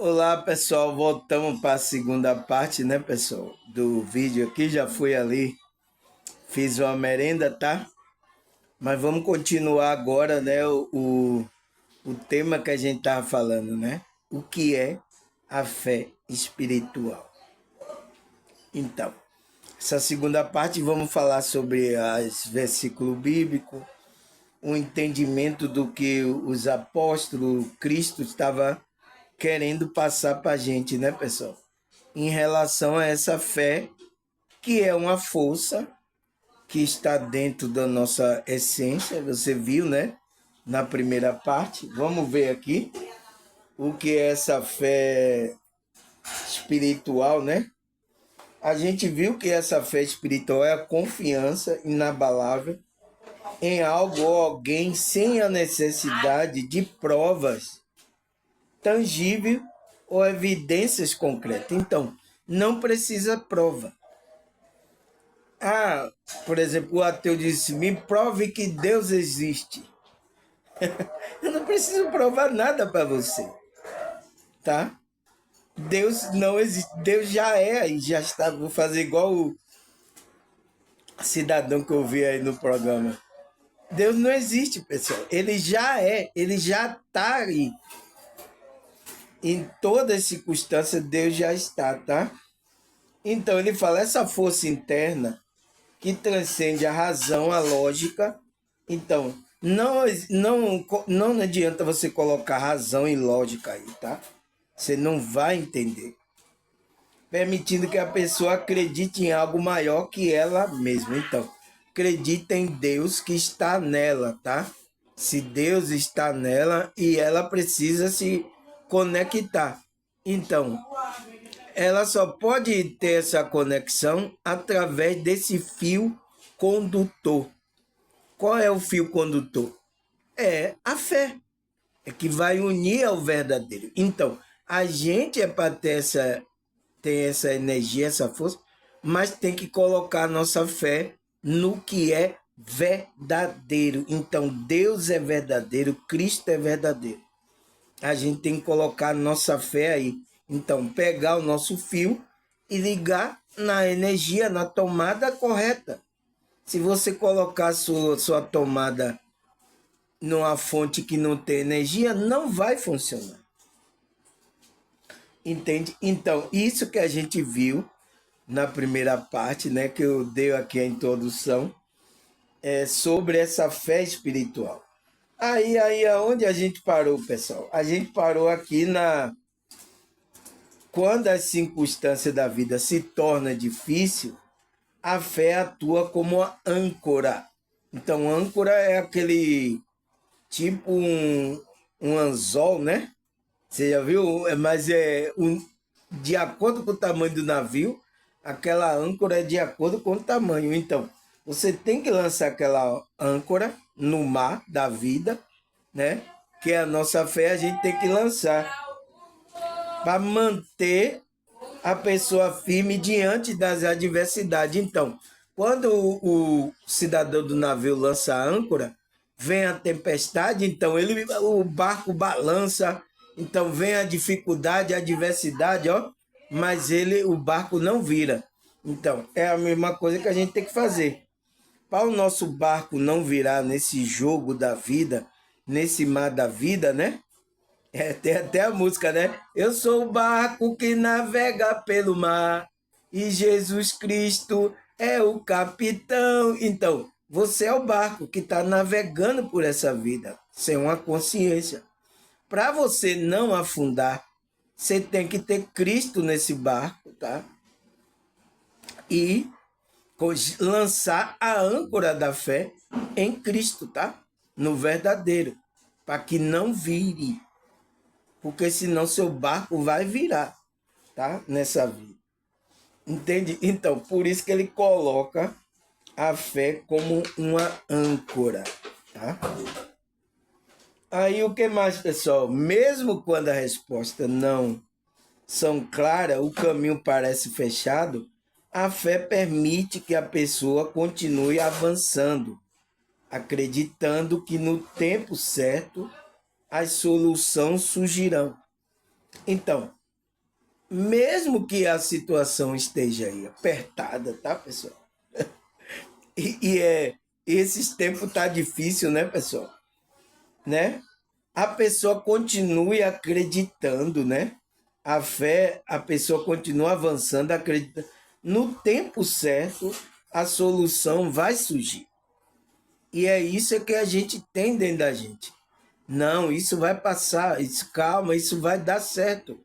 Olá, pessoal. Voltamos para a segunda parte, né, pessoal, do vídeo aqui. Já fui ali, fiz uma merenda, tá? Mas vamos continuar agora, né, o tema que a gente tava falando, né? O que é a fé espiritual? Então, essa segunda parte vamos falar sobre os versículos bíblicos, o entendimento do que os apóstolos, Cristo estava querendo passar para a gente, né, pessoal? Em relação a essa fé, que é uma força que está dentro da nossa essência, você viu, né? Na primeira parte. Vamos ver aqui o que é essa fé espiritual, né? A gente viu que essa fé espiritual é a confiança inabalável em algo ou alguém sem a necessidade de provas tangíveis ou evidências concretas. Então, não precisa prova. Ah, por exemplo, o ateu disse: me prove que Deus existe. Eu não preciso provar nada para você, tá? Deus não existe, Deus já é e já está. Vou fazer igual o cidadão que eu vi aí no programa. Deus não existe, pessoal. Ele já é, ele já está aí. Em todas as circunstâncias, Deus já está, tá? Então ele fala: essa força interna que transcende a razão, a lógica. Então, não adianta você colocar razão e lógica aí, tá? Você não vai entender. Permitindo que a pessoa acredite em algo maior que ela mesma. Então, acredita em Deus que está nela, tá? Se Deus está nela e ela precisa se conectar. Então, ela só pode ter essa conexão através desse fio condutor. Qual é o fio condutor? É a fé, é que vai unir ao verdadeiro. Então, a gente é para ter essa energia, essa força, mas tem que colocar a nossa fé no que é verdadeiro. Então, Deus é verdadeiro, Cristo é verdadeiro. A gente tem que colocar a nossa fé aí. Então, pegar o nosso fio e ligar na energia, na tomada correta. Se você colocar a sua tomada numa fonte que não tem energia, não vai funcionar. Entende? Então, isso que a gente viu na primeira parte, né, que eu dei aqui a introdução, é sobre essa fé espiritual. Aí, aonde a gente parou, pessoal? A gente parou aqui na quando as circunstâncias da vida se tornam difícil, a fé atua como a âncora. Então, âncora é aquele tipo um anzol, né? Você já viu? Mas de acordo com o tamanho do navio, aquela âncora é de acordo com o tamanho. Então, você tem que lançar aquela âncora no mar da vida, né? Que é a nossa fé, a gente tem que lançar para manter a pessoa firme diante das adversidades. Então, quando o cidadão do navio lança a âncora, vem a tempestade, então o barco balança, então vem a dificuldade, a adversidade, ó, mas o barco não vira. Então, é a mesma coisa que a gente tem que fazer. Para o nosso barco não virar nesse jogo da vida, nesse mar da vida, né? Tem até a música, né? Eu sou o barco que navega pelo mar e Jesus Cristo é o capitão. Então, você é o barco que está navegando por essa vida, sem uma consciência. Para você não afundar, você tem que ter Cristo nesse barco, tá? E lançar a âncora da fé em Cristo, tá? No verdadeiro, para que não vire, porque senão seu barco vai virar, tá? Nessa vida. Entende? Então, por isso que ele coloca a fé como uma âncora, tá? Aí o que mais, pessoal? Mesmo quando a resposta não são claras, o caminho parece fechado, a fé permite que a pessoa continue avançando, acreditando que no tempo certo as soluções surgirão. Então, mesmo que a situação esteja aí apertada, tá, pessoal? Esses tempos tá difícil, né, pessoal? Né? A pessoa continue acreditando, né? A fé, a pessoa continua avançando, acreditando. No tempo certo, a solução vai surgir. E é isso que a gente tem dentro da gente. Não, isso vai passar, isso, calma, isso vai dar certo.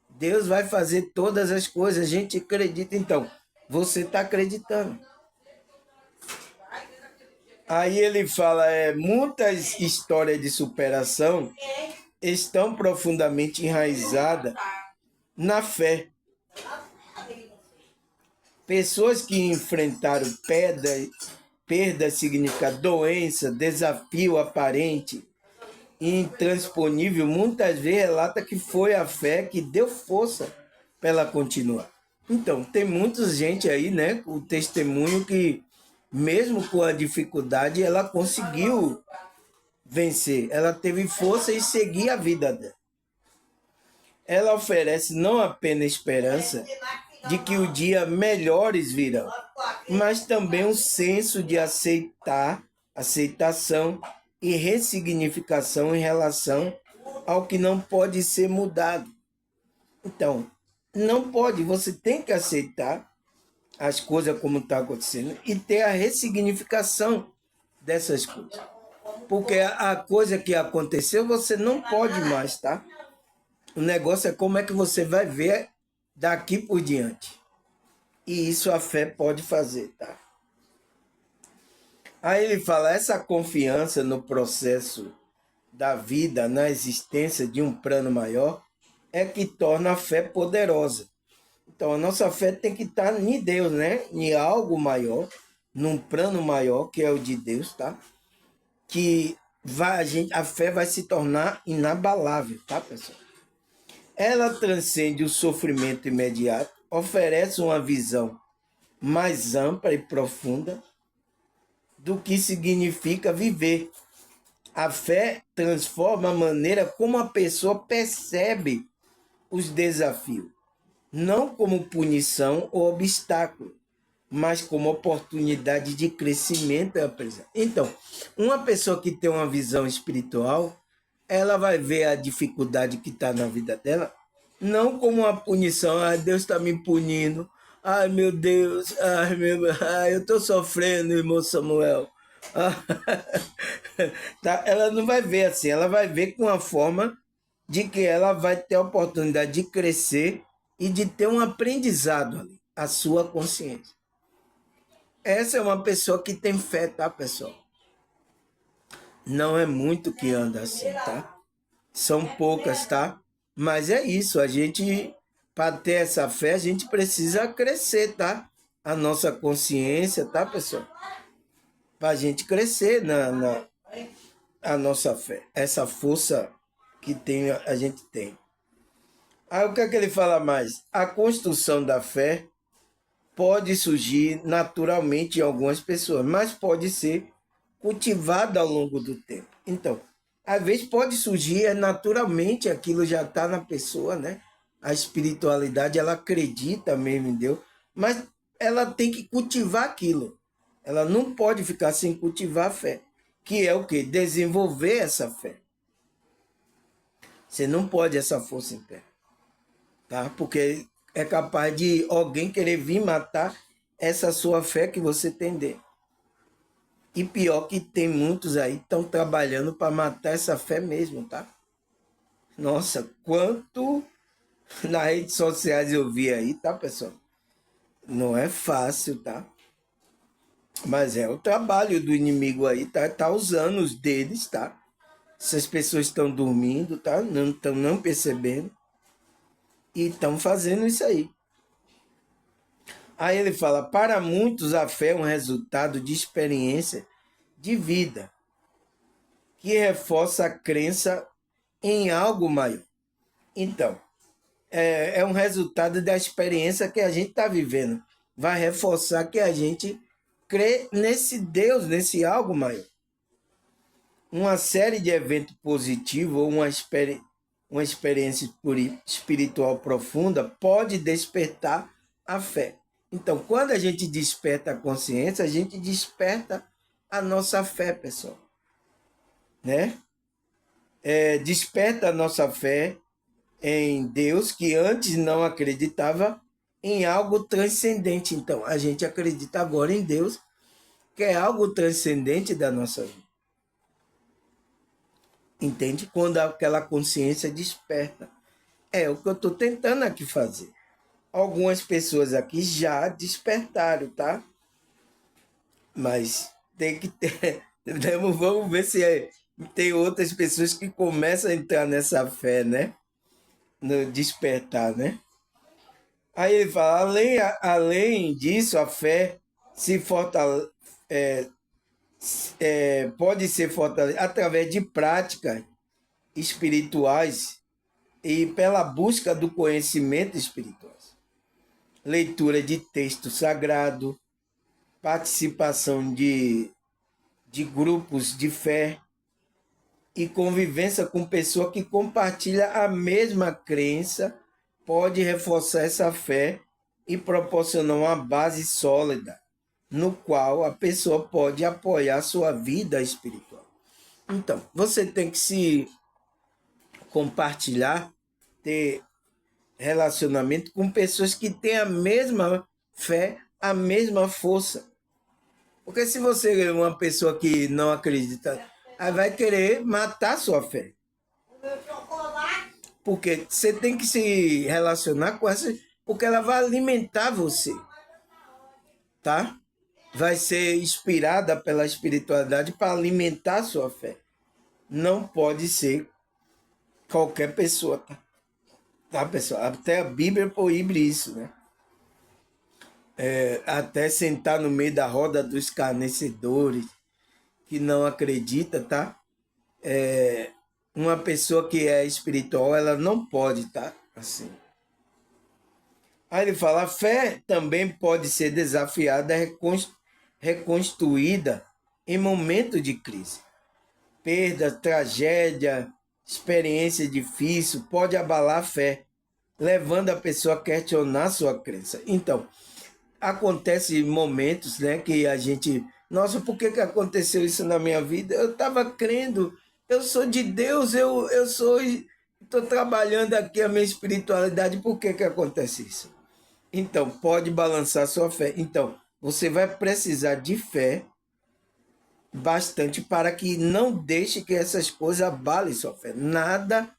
Deus vai fazer todas as coisas, a gente acredita. Então, você está acreditando. Aí ele fala, muitas histórias de superação estão profundamente enraizadas na fé. Pessoas que enfrentaram perda significa doença, desafio aparente, intransponível, muitas vezes relata que foi a fé que deu força para ela continuar. Então, tem muita gente aí, né, o testemunho que, mesmo com a dificuldade, ela conseguiu vencer, ela teve força e seguir a vida dela. Ela oferece não apenas esperança de que o dia melhores virão, mas também um senso de aceitação e ressignificação em relação ao que não pode ser mudado. Então, não pode, você tem que aceitar as coisas como estão acontecendo e ter a ressignificação dessas coisas. Porque a coisa que aconteceu você não pode mais, tá? O negócio é como é que você vai ver daqui por diante. E isso a fé pode fazer, tá? Aí ele fala, essa confiança no processo da vida, na existência de um plano maior, é que torna a fé poderosa. Então a nossa fé tem que estar em Deus, né? Em algo maior, num plano maior, que é o de Deus, tá? Que a fé vai se tornar inabalável, tá, pessoal? Ela transcende o sofrimento imediato, oferece uma visão mais ampla e profunda do que significa viver. A fé transforma a maneira como a pessoa percebe os desafios, não como punição ou obstáculo, mas como oportunidade de crescimento e aprendizagem. Então, uma pessoa que tem uma visão espiritual, ela vai ver a dificuldade que está na vida dela, não como uma punição, Deus está me punindo, ai meu Deus, eu estou sofrendo, irmão Samuel. Tá? Ela não vai ver assim, ela vai ver com a forma de que ela vai ter a oportunidade de crescer e de ter um aprendizado ali, a sua consciência. Essa é uma pessoa que tem fé, tá, pessoal? Não é muito que anda assim, tá? São poucas, tá? Mas é isso, a gente, para ter essa fé, a gente precisa crescer, tá? A nossa consciência, tá, pessoal? Para a gente crescer a nossa fé, essa força que a gente tem. Aí o que é que ele fala mais? A construção da fé pode surgir naturalmente em algumas pessoas, mas pode ser cultivada ao longo do tempo. Então, às vezes pode surgir naturalmente, aquilo já está na pessoa, né? A espiritualidade, ela acredita mesmo em Deus, mas ela tem que cultivar aquilo. Ela não pode ficar sem cultivar a fé, que é o quê? Desenvolver essa fé. Você não pode essa força em pé, tá? Porque é capaz de alguém querer vir matar essa sua fé que você tem dentro. E pior que tem muitos aí que estão trabalhando para matar essa fé mesmo, tá? Nossa, quanto nas redes sociais eu vi aí, tá, pessoal? Não é fácil, tá? Mas é o trabalho do inimigo aí, tá usando os deles, tá? Essas pessoas estão dormindo, tá? Não estão não percebendo. E estão fazendo isso aí. Aí ele fala, para muitos a fé é um resultado de experiência de vida, que reforça a crença em algo maior. Então, é um resultado da experiência que a gente está vivendo. Vai reforçar que a gente crê nesse Deus, nesse algo maior. Uma série de eventos positivos ou uma experiência. uma experiência espiritual profunda, pode despertar a fé. Então, quando a gente desperta a consciência, a gente desperta a nossa fé, pessoal. Né? Desperta a nossa fé em Deus, que antes não acreditava em algo transcendente. Então, a gente acredita agora em Deus, que é algo transcendente da nossa vida. Entende? Quando aquela consciência desperta. É o que eu estou tentando aqui fazer. Algumas pessoas aqui já despertaram, tá? Mas tem que ter. Vamos ver se tem outras pessoas que começam a entrar nessa fé, né? No despertar, né? Aí ele fala, além disso, a fé se fortale, pode ser fortalecida através de práticas espirituais e pela busca do conhecimento espiritual. Leitura de texto sagrado, participação de grupos de fé e convivência com pessoa que compartilha a mesma crença pode reforçar essa fé e proporcionar uma base sólida no qual a pessoa pode apoiar sua vida espiritual. Então, você tem que se compartilhar, ter relacionamento com pessoas que têm a mesma fé, a mesma força. Porque se você é uma pessoa que não acredita, aí vai querer matar sua fé. Porque você tem que se relacionar com essa, porque ela vai alimentar você, tá? Vai ser inspirada pela espiritualidade para alimentar sua fé. Não pode ser qualquer pessoa, tá? Tá, pessoal? Até a Bíblia proíbe isso, né? Até sentar no meio da roda dos escarnecedores, que não acredita, tá? Uma pessoa que é espiritual, ela não pode, tá? Assim. Aí ele fala, a fé também pode ser desafiada, reconstruída em momento de crise. Perda, tragédia, experiência difícil, pode abalar a fé, levando a pessoa a questionar sua crença. Então, acontece momentos, né, que a gente, nossa, por que aconteceu isso na minha vida? Eu estava crendo, eu sou de Deus, eu sou, estou trabalhando aqui a minha espiritualidade, por que acontece isso? Então, pode balançar sua fé. Então, você vai precisar de fé bastante para que não deixe que essas coisas abalem sua fé. Nada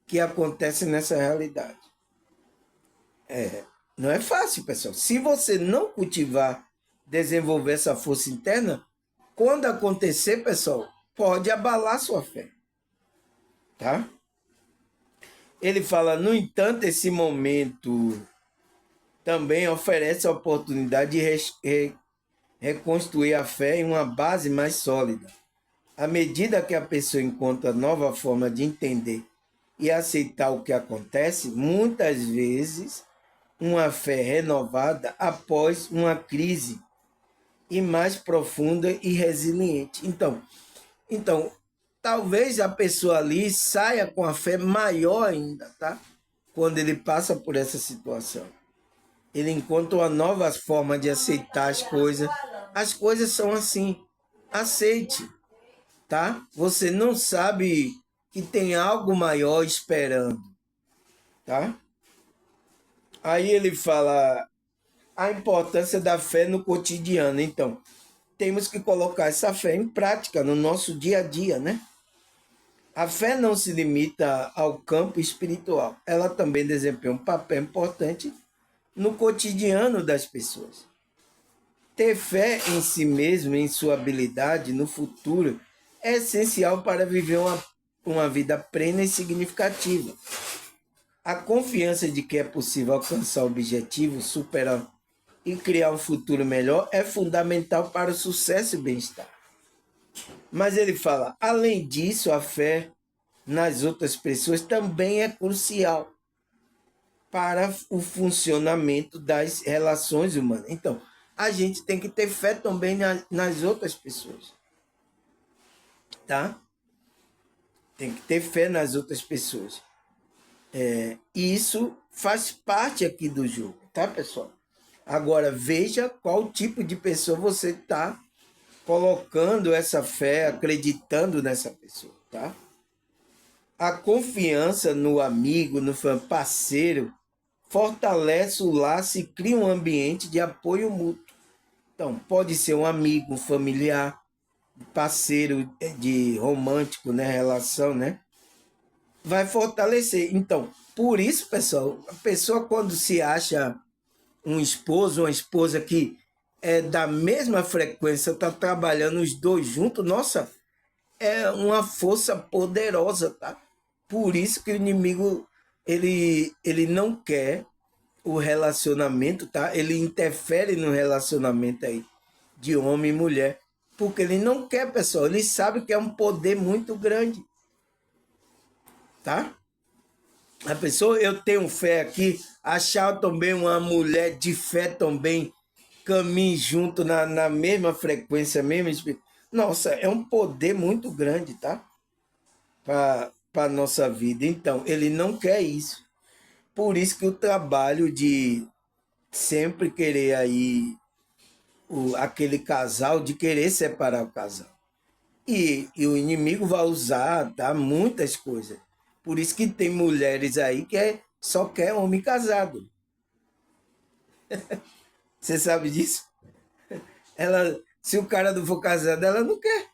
que acontece nessa realidade. Não é fácil, pessoal. Se você não cultivar, desenvolver essa força interna, quando acontecer, pessoal, pode abalar sua fé. Tá? Ele fala, no entanto, esse momento também oferece a oportunidade de reconstruir a fé em uma base mais sólida. À medida que a pessoa encontra nova forma de entender e aceitar o que acontece, muitas vezes uma fé renovada após uma crise e mais profunda e resiliente. Então, talvez a pessoa ali saia com a fé maior ainda, tá? Quando ele passa por essa situação. Ele encontra uma nova forma de aceitar as coisas. As coisas são assim. Aceite, tá? Você não sabe que tem algo maior esperando, tá? Aí ele fala a importância da fé no cotidiano. Então, temos que colocar essa fé em prática no nosso dia a dia, né? A fé não se limita ao campo espiritual. Ela também desempenha um papel importante no cotidiano das pessoas. Ter fé em si mesmo, em sua habilidade, no futuro, é essencial para viver uma vida plena e significativa. A confiança de que é possível alcançar objetivos, superar e criar um futuro melhor é fundamental para o sucesso e bem-estar. Mas ele fala, além disso, a fé nas outras pessoas também é crucial para o funcionamento das relações humanas. Então, a gente tem que ter fé também nas outras pessoas. Tá? Tem que ter fé nas outras pessoas. E isso faz parte aqui do jogo, tá, pessoal? Agora, veja qual tipo de pessoa você está colocando essa fé, acreditando nessa pessoa, tá? A confiança no amigo, no parceiro, fortalece o laço e cria um ambiente de apoio mútuo. Então, pode ser um amigo, um familiar, parceiro de romântico, né, relação, né? Vai fortalecer. Então, por isso, pessoal, a pessoa quando se acha um esposo, uma esposa que é da mesma frequência, tá trabalhando os dois juntos, nossa, é uma força poderosa, tá? Por isso que o inimigo ele não quer o relacionamento, tá? Ele interfere no relacionamento aí de homem e mulher, porque ele não quer, pessoal. Ele sabe que é um poder muito grande, tá? A pessoa, eu tenho fé aqui, achar também uma mulher de fé também, caminhe junto na mesma frequência, mesmo espírito. Nossa, é um poder muito grande, tá? Para a nossa vida. Então, ele não quer isso. Por isso que o trabalho de sempre querer aí aquele casal, de querer separar o casal. E o inimigo vai usar, tá? Muitas coisas. Por isso que tem mulheres aí que só quer homem casado. Você sabe disso? Se o cara não for casado, ela não quer.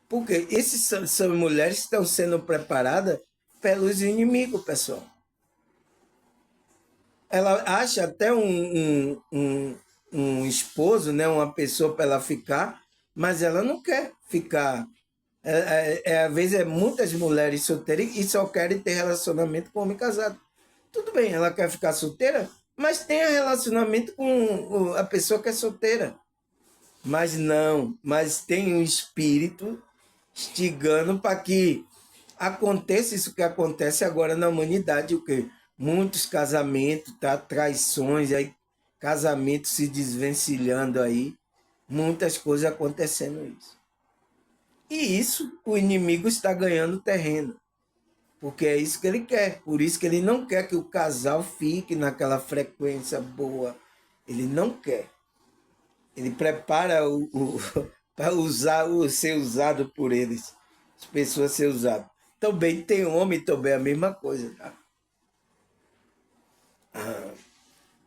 Porque essas são mulheres que estão sendo preparadas pelos inimigos, pessoal. Ela acha até um esposo, né, uma pessoa para ela ficar, mas ela não quer ficar. Às vezes muitas mulheres solteiras e só querem ter relacionamento com homem casado. Tudo bem, ela quer ficar solteira, mas tenha relacionamento com a pessoa que é solteira. Mas não, mas tem um espírito instigando para que aconteça isso que acontece agora na humanidade, o que muitos casamentos, tá? Traições, aí casamentos se desvencilhando aí, muitas coisas acontecendo isso. E isso o inimigo está ganhando terreno, porque é isso que ele quer. Por isso que ele não quer que o casal fique naquela frequência boa. Ele não quer. Ele prepara para ser usado por eles, as pessoas ser usadas. Também tem homem também a mesma coisa, tá?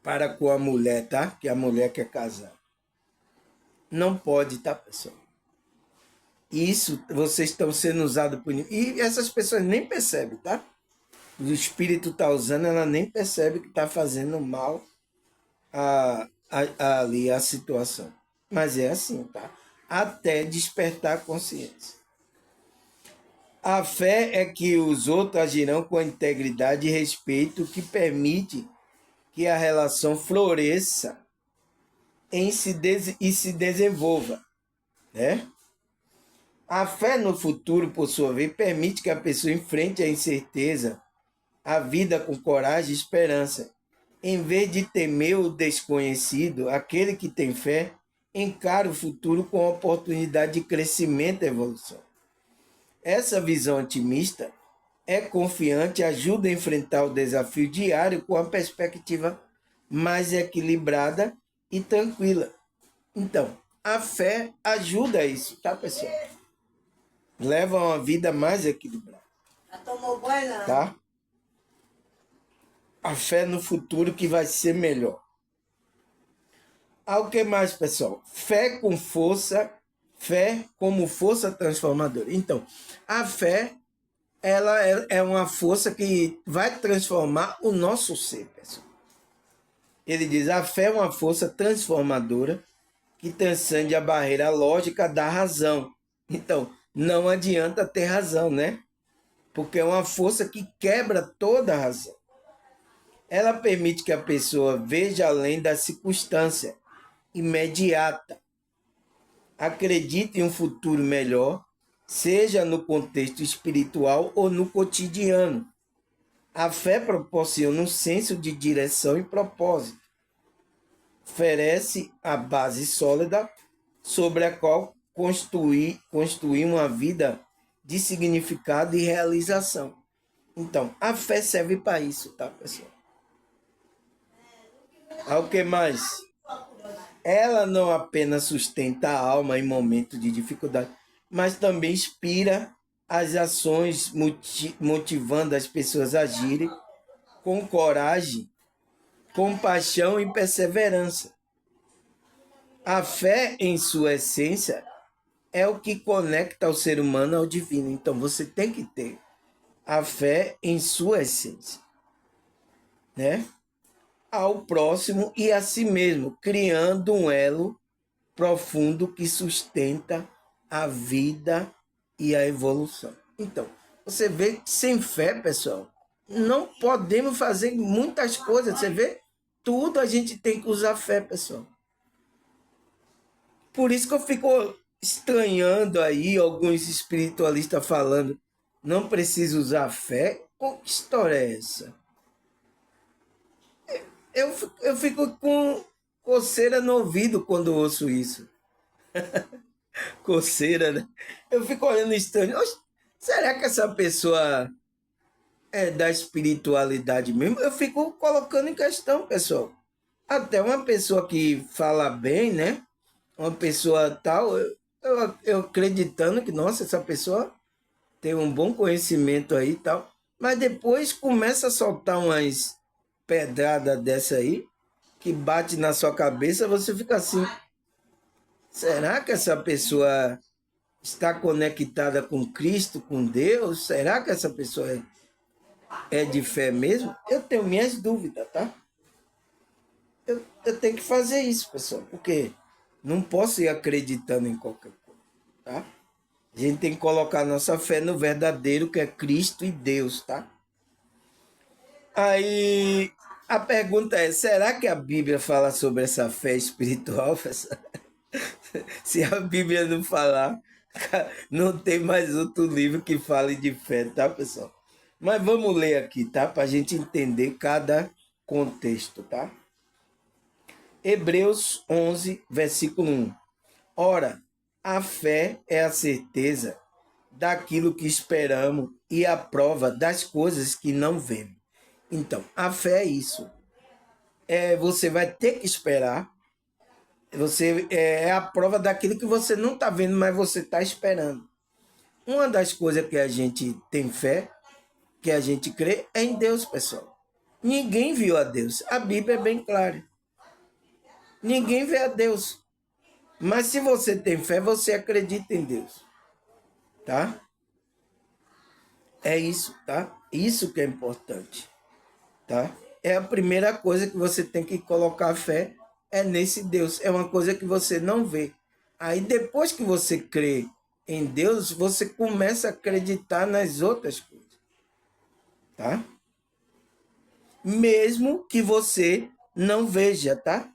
Para com a mulher, tá? Que a mulher quer casar. Não pode, tá, pessoal? Isso, vocês estão sendo usados por... E essas pessoas nem percebem, tá? O espírito tá usando, ela nem percebe que está fazendo mal ali a situação. Mas é assim, tá? Até despertar a consciência. A fé é que os outros agirão com integridade e respeito que permite que a relação floresça e se desenvolva, né? A fé no futuro, por sua vez, permite que a pessoa enfrente a incerteza, a vida com coragem e esperança. Em vez de temer o desconhecido, aquele que tem fé encara o futuro com oportunidade de crescimento e evolução. Essa visão otimista é confiante, ajuda a enfrentar o desafio diário com a perspectiva mais equilibrada e tranquila. Então, a fé ajuda isso, tá, pessoal? Leva a uma vida mais equilibrada. Já tomou banho, não? Tá? A fé no futuro que vai ser melhor. O que mais, pessoal? Fé com força, fé como força transformadora. Então, a fé ela é uma força que vai transformar o nosso ser, pessoal. Ele diz, a fé é uma força transformadora que transcende a barreira lógica da razão. Então, não adianta ter razão, né? Porque é uma força que quebra toda a razão. Ela permite que a pessoa veja além da circunstância imediata, acredite em um futuro melhor, seja no contexto espiritual ou no cotidiano. A fé proporciona um senso de direção e propósito. Oferece a base sólida sobre a qual construir uma vida de significado e realização. Então, a fé serve para isso, tá, pessoal? Ao que mais? Ela não apenas sustenta a alma em momentos de dificuldade, mas também inspira as ações, motivando as pessoas a agirem com coragem, compaixão e perseverança. A fé, em sua essência, é o que conecta o ser humano ao divino. Então você tem que ter a fé em sua essência, né? Ao próximo e a si mesmo, criando um elo profundo que sustenta a vida e a evolução. Então, você vê que sem fé, pessoal, não podemos fazer muitas coisas. Você vê, tudo a gente tem que usar fé, pessoal. Por isso que eu fico estranhando aí alguns espiritualistas falando, não precisa usar fé. Pô, que história é essa? Eu fico com coceira no ouvido quando ouço isso. Coceira, né? Eu fico olhando estranho. Oxe, será que essa pessoa é da espiritualidade mesmo? Eu fico colocando em questão, pessoal. Até uma pessoa que fala bem, né? Uma pessoa tal, eu acreditando que, nossa, essa pessoa tem um bom conhecimento aí e tal. Mas depois começa a soltar umas pedradas dessa aí, que bate na sua cabeça, você fica assim, será que essa pessoa está conectada com Cristo, com Deus? Será que essa pessoa é de fé mesmo? Eu tenho minhas dúvidas, tá? Eu tenho que fazer isso, pessoal, porque não posso ir acreditando em qualquer coisa, tá? A gente tem que colocar nossa fé no verdadeiro, que é Cristo e Deus, tá? Aí a pergunta é: será que a Bíblia fala sobre essa fé espiritual, pessoal? Se a Bíblia não falar, não tem mais outro livro que fale de fé, tá, pessoal? Mas vamos ler aqui, tá? Para a gente entender cada contexto, tá? Hebreus 11, versículo 1. Ora, a fé é a certeza daquilo que esperamos e a prova das coisas que não vemos. Então, a fé é isso. Você vai ter que esperar. Você é a prova daquilo que você não está vendo, mas você está esperando. Uma das coisas que a gente tem fé, que a gente crê, é em Deus, pessoal. Ninguém viu a Deus. A Bíblia é bem clara. Ninguém vê a Deus. Mas se você tem fé, você acredita em Deus. Tá? É isso, tá? Isso que é importante. Tá? É a primeira coisa que você tem que colocar fé é nesse Deus. É uma coisa que você não vê. Aí depois que você crê em Deus, você começa a acreditar nas outras coisas, tá? Mesmo que você não veja, tá?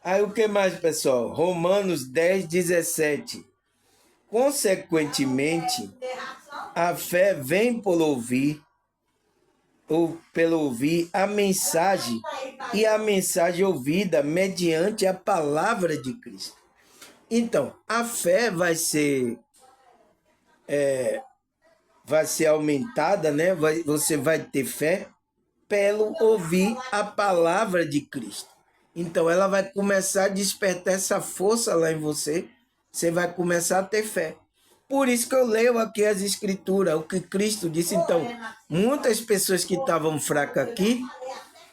Aí o que mais, pessoal? Romanos 10, 17. Consequentemente, a fé vem por ouvir, ou pelo ouvir a mensagem, e a mensagem ouvida mediante a palavra de Cristo. Então, a fé vai ser aumentada, né? Você vai ter fé pelo ouvir a palavra de Cristo. Então, ela vai começar a despertar essa força lá em você. Você vai começar a ter fé. Por isso que eu leio aqui as escrituras, o que Cristo disse. Então, muitas pessoas que estavam fracas aqui,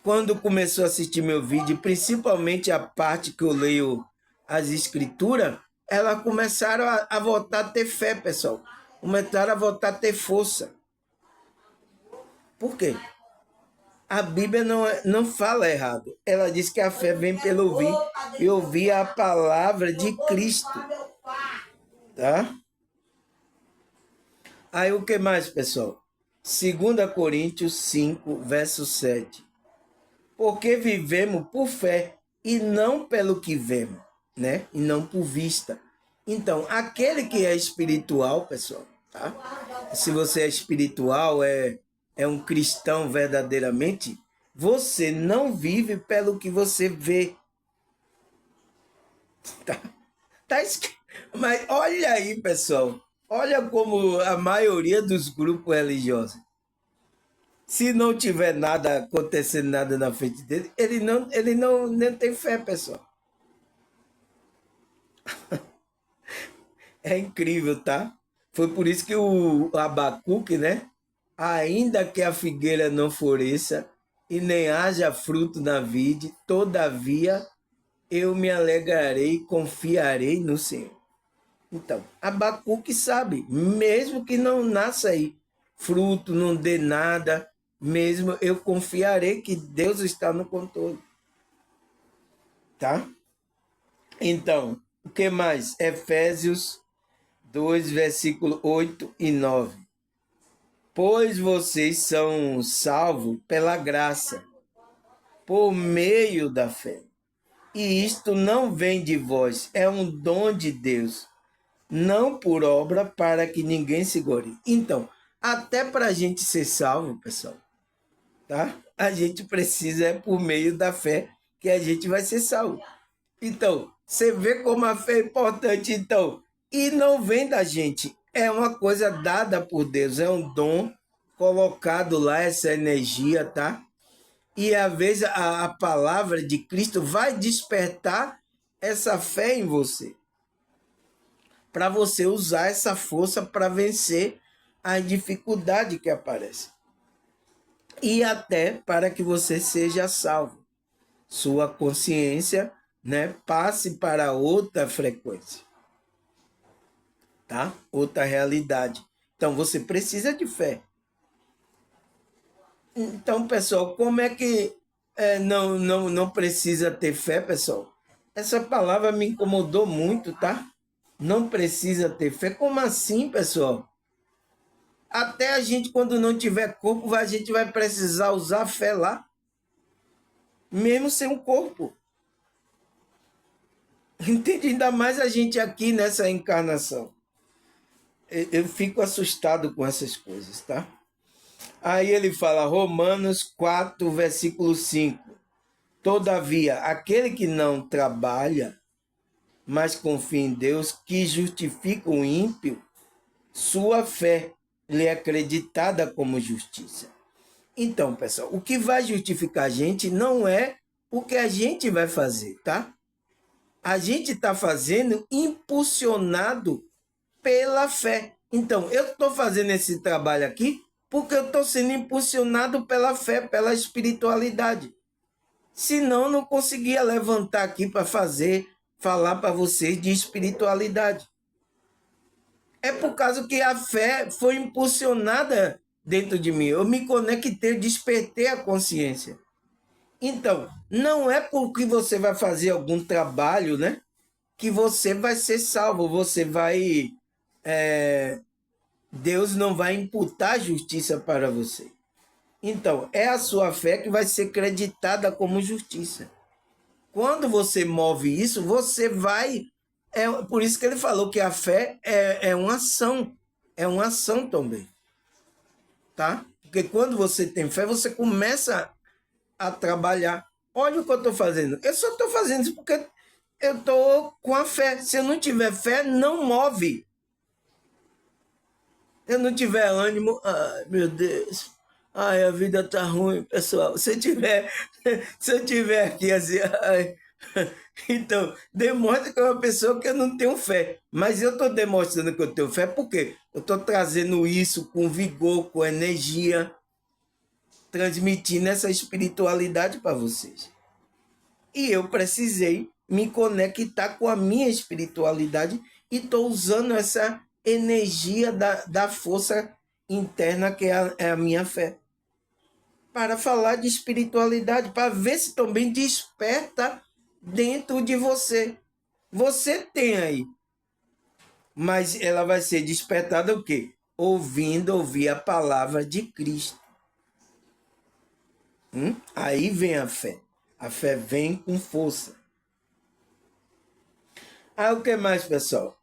quando começou a assistir meu vídeo, principalmente a parte que eu leio as escrituras, elas começaram a voltar a ter fé, pessoal. Começaram a voltar a ter força. Por quê? A Bíblia não fala errado. Ela diz que a fé vem pelo ouvir e ouvir a palavra de Cristo. Tá? Aí o que mais, pessoal? 2 Coríntios 5, verso 7. Porque vivemos por fé e não pelo que vemos, né? E não por vista. Então, aquele que é espiritual, pessoal, tá? Se você é espiritual, é um cristão verdadeiramente, você não vive pelo que você vê. Tá? Tá escrito. Mas olha aí, pessoal. Olha como a maioria dos grupos religiosos, se não tiver nada acontecendo, nada na frente dele, ele não nem tem fé, pessoal. É incrível, tá? Foi por isso que o Abacuque, né? Ainda que a figueira não floresça e nem haja fruto na vide, todavia eu me alegrarei e confiarei no Senhor. Então, Abacuque sabe, mesmo que não nasça aí fruto, não dê nada, mesmo eu confiarei que Deus está no controle, tá? Então, o que mais? Efésios 2, versículo 8 e 9. Pois vocês são salvos pela graça, por meio da fé. E isto não vem de vós, é um dom de Deus, não por obra para que ninguém se glorie. Então, até para a gente ser salvo, pessoal, tá? A gente precisa, é por meio da fé, que a gente vai ser salvo. Então, você vê como a fé é importante, então. E não vem da gente, é uma coisa dada por Deus, é um dom colocado lá, essa energia, tá? E às vezes a palavra de Cristo vai despertar essa fé em você, para você usar essa força para vencer a dificuldade que aparece. E até para que você seja salvo. Sua consciência, né, passe para outra frequência, tá? Outra realidade. Então você precisa de fé. Então, pessoal, como é que não precisa ter fé, pessoal? Essa palavra me incomodou muito, tá? Não precisa ter fé. Como assim, pessoal? Até a gente, quando não tiver corpo, a gente vai precisar usar fé lá, mesmo sem um corpo. Entende? Ainda mais a gente aqui nessa encarnação. Eu fico assustado com essas coisas, tá? Aí ele fala, Romanos 4, versículo 5. Todavia, aquele que não trabalha, mas confia em Deus, que justifica o ímpio, sua fé lhe é acreditada como justiça. Então, pessoal, o que vai justificar a gente não é o que a gente vai fazer, tá? A gente está fazendo impulsionado pela fé. Então, eu estou fazendo esse trabalho aqui porque eu estou sendo impulsionado pela fé, pela espiritualidade. Senão, eu não conseguia levantar aqui para falar para vocês de espiritualidade. É por causa que a fé foi impulsionada dentro de mim. Eu me conectei, despertei a consciência. Então, não é porque você vai fazer algum trabalho, né? Que você vai ser salvo, você vai. Deus não vai imputar justiça para você. Então, é a sua fé que vai ser creditada como justiça. Quando você move isso, você vai. É por isso que ele falou que a fé é uma ação. É uma ação também. Tá? Porque quando você tem fé, você começa a trabalhar. Olha o que eu estou fazendo. Eu só estou fazendo isso porque eu estou com a fé. Se eu não tiver fé, não move. Se eu não tiver ânimo, ai meu Deus, ai a vida tá ruim, pessoal. Se eu tiver aqui assim, ai, então demonstra que é uma pessoa que eu não tenho fé. Mas eu estou demonstrando que eu tenho fé porque eu estou trazendo isso com vigor, com energia, transmitindo essa espiritualidade para vocês. E eu precisei me conectar com a minha espiritualidade e estou usando essa energia da força interna que é a minha fé. Para falar de espiritualidade, para ver se também desperta dentro de você. Você tem aí, mas ela vai ser despertada o quê? Ouvir a palavra de Cristo. Aí vem a fé. A fé vem com força. Aí o que mais, pessoal?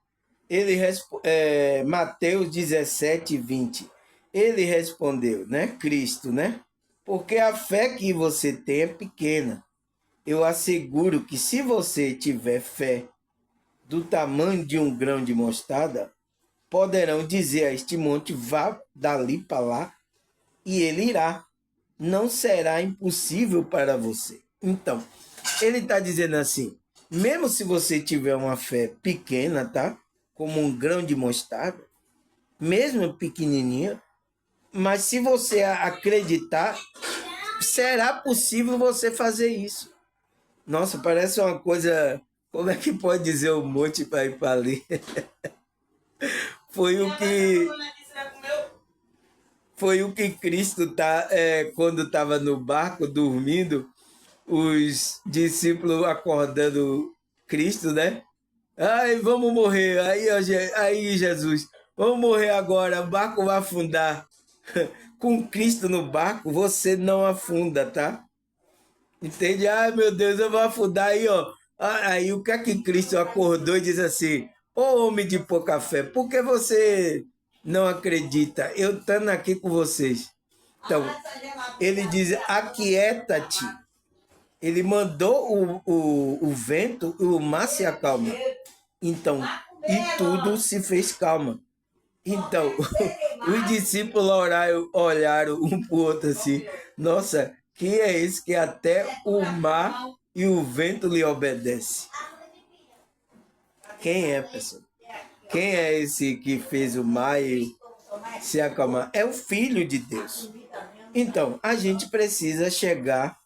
Mateus 17, 20. Ele respondeu, né? Cristo, né? Porque a fé que você tem é pequena. Eu asseguro que se você tiver fé do tamanho de um grão de mostarda, poderão dizer a este monte, vá dali para lá, e ele irá. Não será impossível para você. Então, ele está dizendo assim, mesmo se você tiver uma fé pequena, tá? Como um grão de mostarda, mesmo pequenininha, mas se você acreditar, será possível você fazer isso. Nossa, parece uma coisa... Como é que pode dizer o monte para ir para ali? Foi o que... Foi o que Cristo quando estava no barco dormindo, os discípulos acordando Cristo, né? Ai, vamos morrer. Aí Jesus, vamos morrer agora, o barco vai afundar. Com Cristo no barco, você não afunda, tá? Entende? Ai, meu Deus, eu vou afundar aí, ó. Aí o que é que Cristo acordou e diz assim: Ô homem de pouca fé, por que você não acredita? Eu estando aqui com vocês. Então, ele diz: aquieta-te. Ele mandou o vento, o mar se acalma. Então, e tudo se fez calma. Então, os discípulos olharam um para o outro assim: nossa, quem é esse que até o mar e o vento lhe obedece? Quem é, pessoal? Quem é esse que fez o mar e se acalmar? É o Filho de Deus. Então, a gente precisa chegar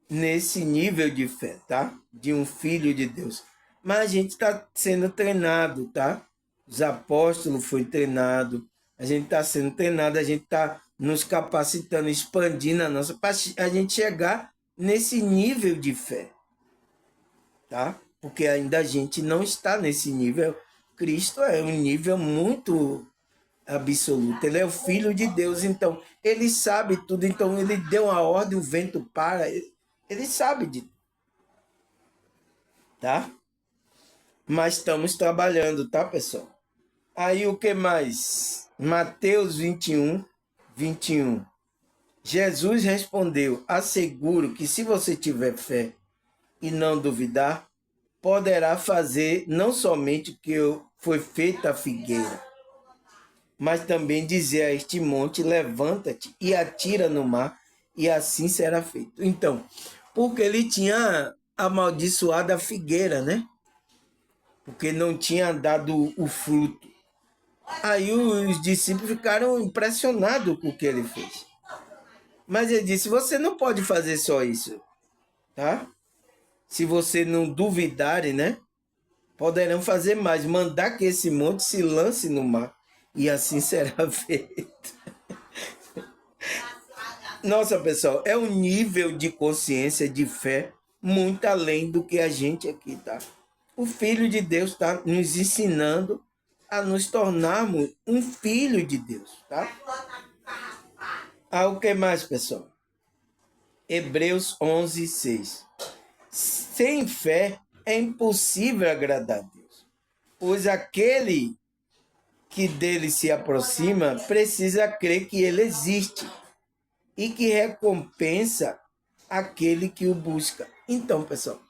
nesse nível de fé, tá? De um Filho de Deus. Mas a gente está sendo treinado, tá? Os apóstolos foram treinados, a gente está sendo treinado, a gente está nos capacitando, expandindo a nossa, para a gente chegar nesse nível de fé, tá? Porque ainda a gente não está nesse nível. Cristo é um nível muito absoluto, ele é o Filho de Deus, então ele sabe tudo, então ele deu uma ordem, o vento para, ele sabe de tudo, tá? Mas estamos trabalhando, tá, pessoal? Aí o que mais? Mateus 21, 21. Jesus respondeu: asseguro que se você tiver fé e não duvidar, poderá fazer não somente o que foi feita a figueira, mas também dizer a este monte: levanta-te e atira no mar, e assim será feito. Então, porque ele tinha amaldiçoado a figueira, né? Porque não tinha dado o fruto. Aí os discípulos ficaram impressionados com o que ele fez. Mas ele disse: você não pode fazer só isso, tá? Se você não duvidarem, né? Poderão fazer mais, mandar que esse monte se lance no mar, e assim será feito. Nossa, pessoal, é um nível de consciência, de fé, muito além do que a gente aqui, tá? O Filho de Deus está nos ensinando a nos tornarmos um filho de Deus, tá? O que mais, pessoal? Hebreus 11, 6. Sem fé é impossível agradar a Deus, pois aquele que dele se aproxima precisa crer que ele existe e que recompensa aquele que o busca. Então, pessoal,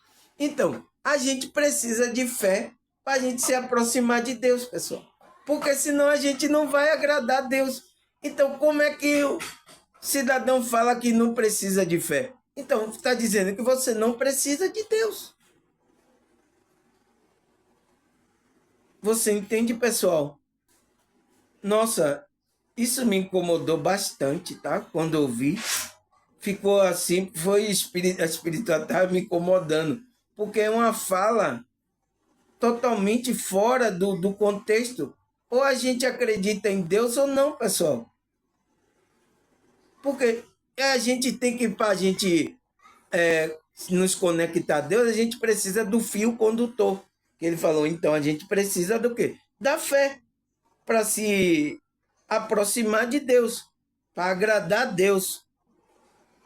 a gente precisa de fé para a gente se aproximar de Deus, pessoal. Porque senão a gente não vai agradar a Deus. Então, como é que o cidadão fala que não precisa de fé? Então, está dizendo que você não precisa de Deus. Você entende, pessoal? Nossa, isso me incomodou bastante, tá? Quando eu vi, ficou assim, a espiritual estava me incomodando, porque é uma fala totalmente fora do contexto. Ou a gente acredita em Deus ou não, pessoal. Porque a gente tem que, para a gente nos conectar a Deus, a gente precisa do fio condutor. Que ele falou, então a gente precisa do quê? Da fé, para se aproximar de Deus, para agradar a Deus.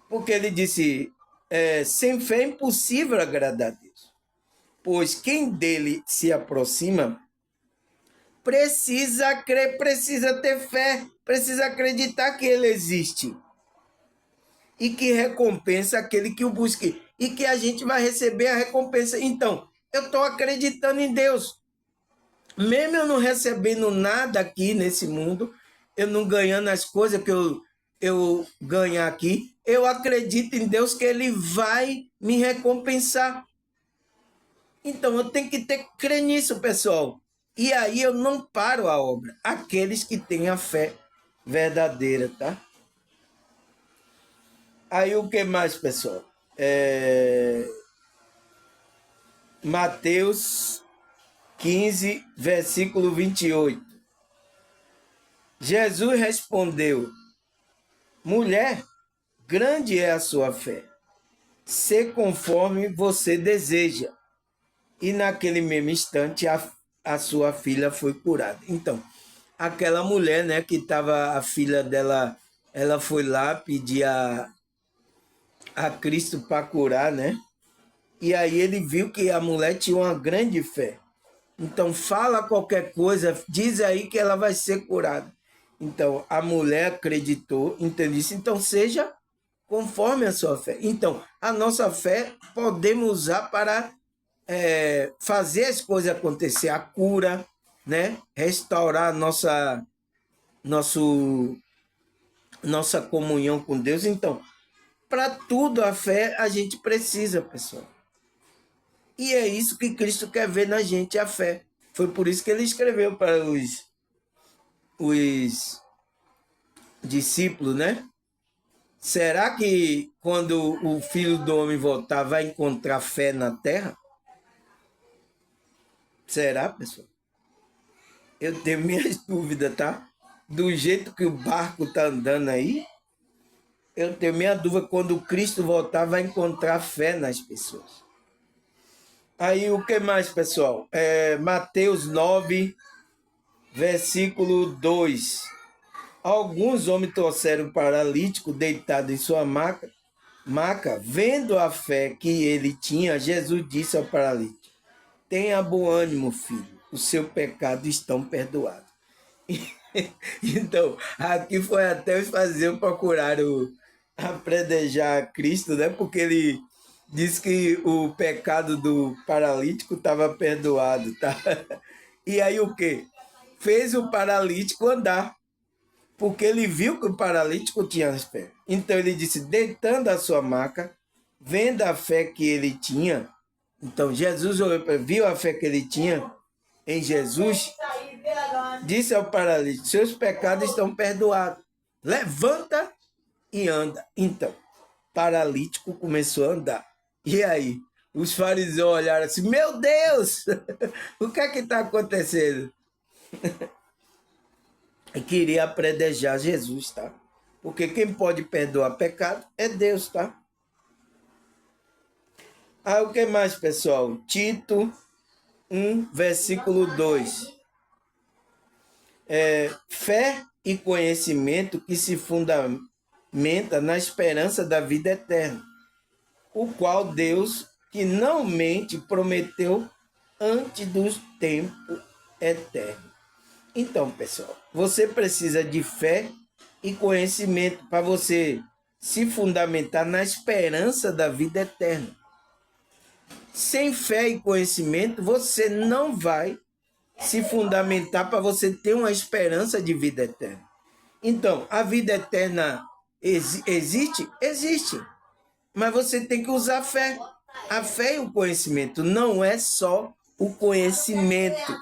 Porque ele disse, sem fé é impossível agradar a Deus. Pois quem dele se aproxima precisa crer, precisa ter fé, precisa acreditar que ele existe. E que recompensa aquele que o busque. E que a gente vai receber a recompensa. Então, eu estou acreditando em Deus. Mesmo eu não recebendo nada aqui nesse mundo, eu não ganhando as coisas que eu ganhar aqui, eu acredito em Deus que Ele vai me recompensar. Então eu tenho que ter crer nisso, pessoal. E aí eu não paro a obra. Aqueles que têm a fé verdadeira, tá? Aí o que mais, pessoal? Mateus 15, versículo 28. Jesus respondeu: mulher, grande é a sua fé. Se conforme você deseja. E naquele mesmo instante a sua filha foi curada. Então, aquela mulher, né, que estava a filha dela, ela foi lá pedir a Cristo para curar, né? E aí ele viu que a mulher tinha uma grande fé. Então, fala qualquer coisa, diz aí que ela vai ser curada. Então, a mulher acreditou, entendeu isso? Então, seja conforme a sua fé. Então, a nossa fé podemos usar para fazer as coisas acontecer, a cura, né? Restaurar nosso, nossa comunhão com Deus. Então, para tudo a fé a gente precisa, pessoal. E é isso que Cristo quer ver na gente, a fé. Foi por isso que ele escreveu para os discípulos, né? Será que quando o Filho do Homem voltar vai encontrar fé na terra? Será, pessoal? Eu tenho minhas dúvidas, tá? Do jeito que o barco tá andando aí, eu tenho minha dúvida quando Cristo voltar vai encontrar fé nas pessoas. Aí o que mais, pessoal? Mateus 9, versículo 2. Alguns homens trouxeram o paralítico deitado em sua maca. Vendo a fé que ele tinha, Jesus disse ao paralítico: tenha bom ânimo, filho, o seu pecado estão perdoados. Então, aqui foi até os fariseus procurar apredejar Cristo, né? Porque ele disse que o pecado do paralítico estava perdoado, tá? E aí o quê? Fez o paralítico andar, porque ele viu que o paralítico tinha fé. Então ele disse, deitando a sua maca, vendo a fé que ele tinha. Então Jesus viu a fé que ele tinha em Jesus, disse ao paralítico, seus pecados estão perdoados. Levanta e anda. Então, paralítico começou a andar. E aí? Os fariseus olharam assim, meu Deus, o que é que está acontecendo? E queria apredejar Jesus, tá? Porque quem pode perdoar pecado é Deus, tá? Ah, o que mais, pessoal? Tito 1, versículo 2. Fé e conhecimento que se fundamenta na esperança da vida eterna, o qual Deus, que não mente, prometeu antes dos tempos eternos. Então, pessoal, você precisa de fé e conhecimento para você se fundamentar na esperança da vida eterna. Sem fé e conhecimento, você não vai se fundamentar para você ter uma esperança de vida eterna. Então, a vida eterna existe? Existe. Mas você tem que usar a fé. A fé e o conhecimento não é só o conhecimento.